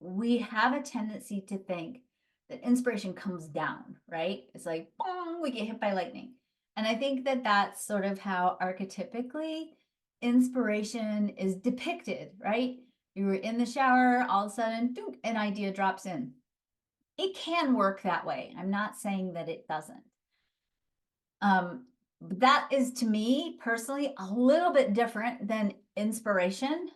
we have a tendency to think that inspiration comes down, right? It's like, boom, we get hit by lightning. And I think that that's sort of how archetypically inspiration is depicted, right? You were in the shower, all of a sudden, dunk, an idea drops in. It can work that way. I'm not saying that it doesn't. That is, to me personally, a little bit different than inspiration.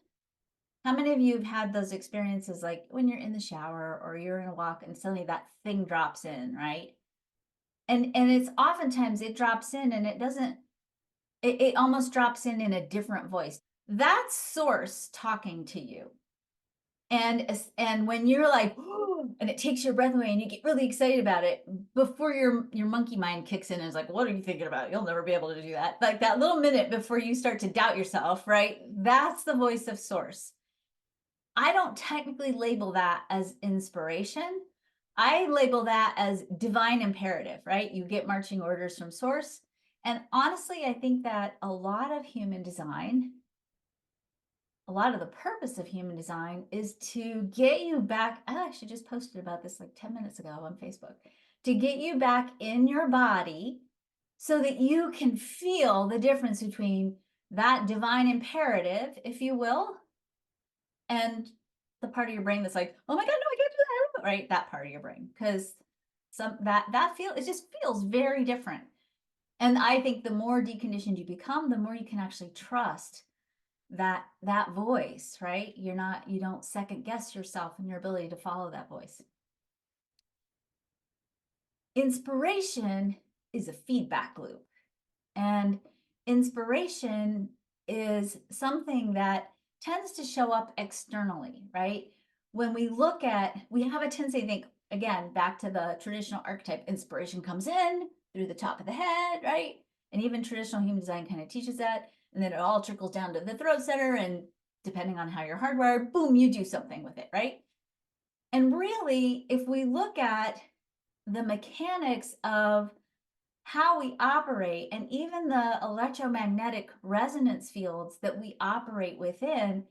How many of you have had those experiences, like when you're in the shower or you're in a walk and suddenly that thing drops in, right? And it's oftentimes it drops in and it doesn't, it almost drops in a different voice. That's source talking to you. And when you're like, oh, and it takes your breath away and you get really excited about it, before your monkey mind kicks in and is like, what are you thinking about? You'll never be able to do that. Like that little minute before you start to doubt yourself, right? That's the voice of source. I don't technically label that as inspiration. I label that as divine imperative, right? You get marching orders from source. And honestly, I think that a lot of human design, a lot of the purpose of human design is to get you back. I actually just posted about this like 10 minutes ago on Facebook, to get you back in your body so that you can feel the difference between that divine imperative, if you will, and the part of your brain that's like, oh my God, no, I can't do that, right? That part of your brain, because it just feels very different. And I think the more deconditioned you become, the more you can actually trust that voice, right? You don't second guess yourself and your ability to follow that voice. Inspiration is a feedback loop, and inspiration is something that tends to show up externally, right? When we have a tendency to think, again, back to the traditional archetype, inspiration comes in through the top of the head, right? And even traditional human design kind of teaches that. And then it all trickles down to the throat center. And depending on how you're hardwired, boom, you do something with it, right? And really, if we look at the mechanics of how we operate and even the electromagnetic resonance fields that we operate within,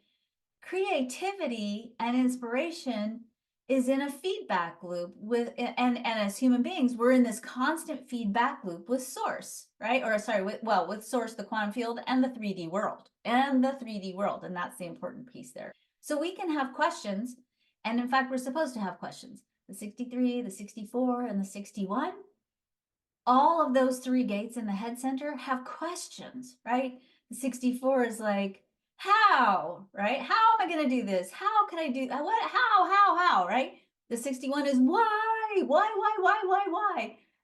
creativity and inspiration is in a feedback loop with, and as human beings, we're in this constant feedback loop with source, right? Or sorry, with source, the quantum field, and the 3D world, and that's the important piece there. So we can have questions, and in fact, we're supposed to have questions. The 63, the 64, and the 61, all of those three gates in the head center have questions, right? The 64 is like, how, right? How am I going to do this? How can I do what? How, right? The 61 is why?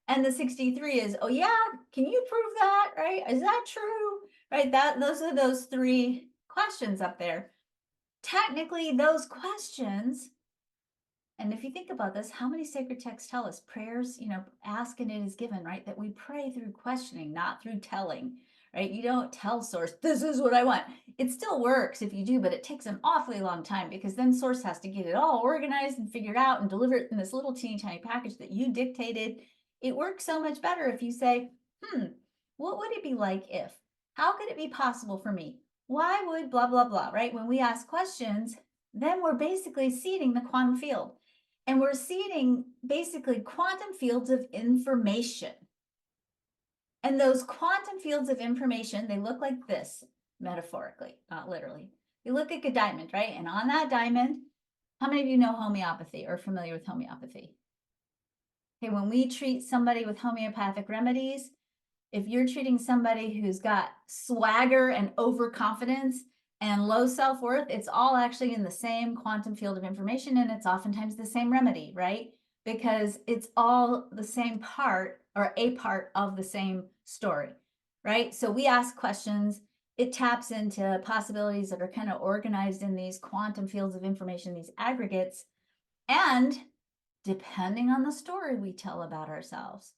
And the 63 is, oh yeah, can you prove that, right? Is that true, right? Those are those three questions up there. Technically, those questions, and if you think about this, how many sacred texts tell us prayers, ask and it is given, right? That we pray through questioning, not through telling, right? You don't tell source, this is what I want. It still works if you do, but it takes an awfully long time because then source has to get it all organized and figured out and deliver it in this little teeny tiny package that you dictated. It works so much better if you say, what would it be like if? How could it be possible for me? Why would blah, blah, blah, right? When we ask questions, then we're basically seeding the quantum field. And we're seeding basically quantum fields of information. And those quantum fields of information, they look like this, metaphorically, not literally. They look like a diamond, right? And on that diamond, how many of you know homeopathy or are familiar with homeopathy? Okay, when we treat somebody with homeopathic remedies, if you're treating somebody who's got swagger and overconfidence and low self-worth, it's all actually in the same quantum field of information, and it's oftentimes the same remedy, right? Because it's all the same part or a part of the same story, right? So we ask questions, it taps into possibilities that are kind of organized in these quantum fields of information, these aggregates, and depending on the story we tell about ourselves,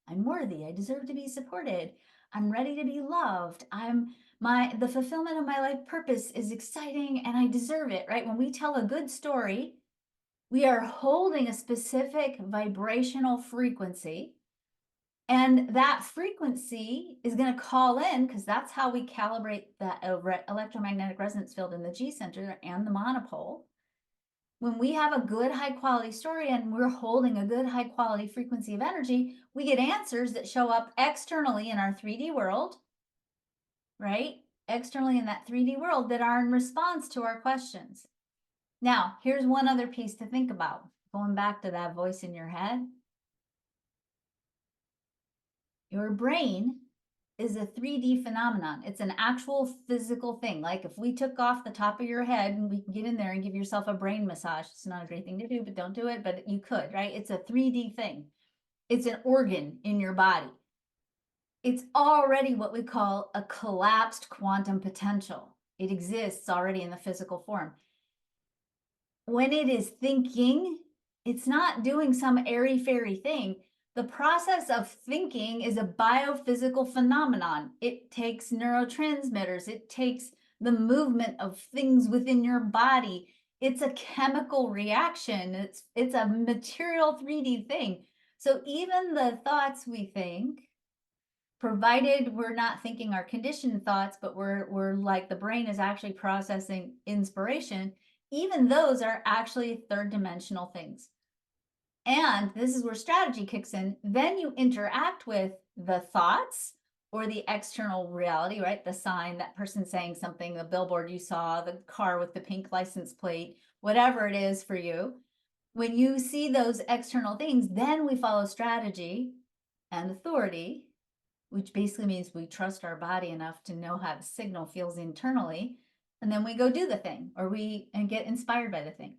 I'm worthy, I deserve to be supported, I'm ready to be loved, the fulfillment of my life purpose is exciting and I deserve it, right? When we tell a good story, we are holding a specific vibrational frequency, and that frequency is going to call in, because that's how we calibrate that electromagnetic resonance field in the G center and the monopole. When we have a good high quality story and we're holding a good high quality frequency of energy, we get answers that show up externally in our 3D world, right? Externally in that 3D world that are in response to our questions. Now, here's one other piece to think about. Going back to that voice in your head, your brain is a 3D phenomenon. It's an actual physical thing. Like if we took off the top of your head and we can get in there and give yourself a brain massage. It's not a great thing to do, but don't do it, but you could, right? It's a 3D thing. It's an organ in your body. It's already what we call a collapsed quantum potential. It exists already in the physical form. When it is thinking, it's not doing some airy-fairy thing. The process of thinking is a biophysical phenomenon. It takes neurotransmitters. It takes the movement of things within your body. It's a chemical reaction. It's a material 3D thing. So even the thoughts we think, provided we're not thinking our conditioned thoughts, but we're like the brain is actually processing inspiration, even those are actually third dimensional things. And this is where strategy kicks in. Then you interact with the thoughts or the external reality, right? The sign, that person saying something, the billboard you saw, the car with the pink license plate, whatever it is for you. When you see those external things, then we follow strategy and authority, which basically means we trust our body enough to know how the signal feels internally. And then we go do the thing, or we get inspired by the thing.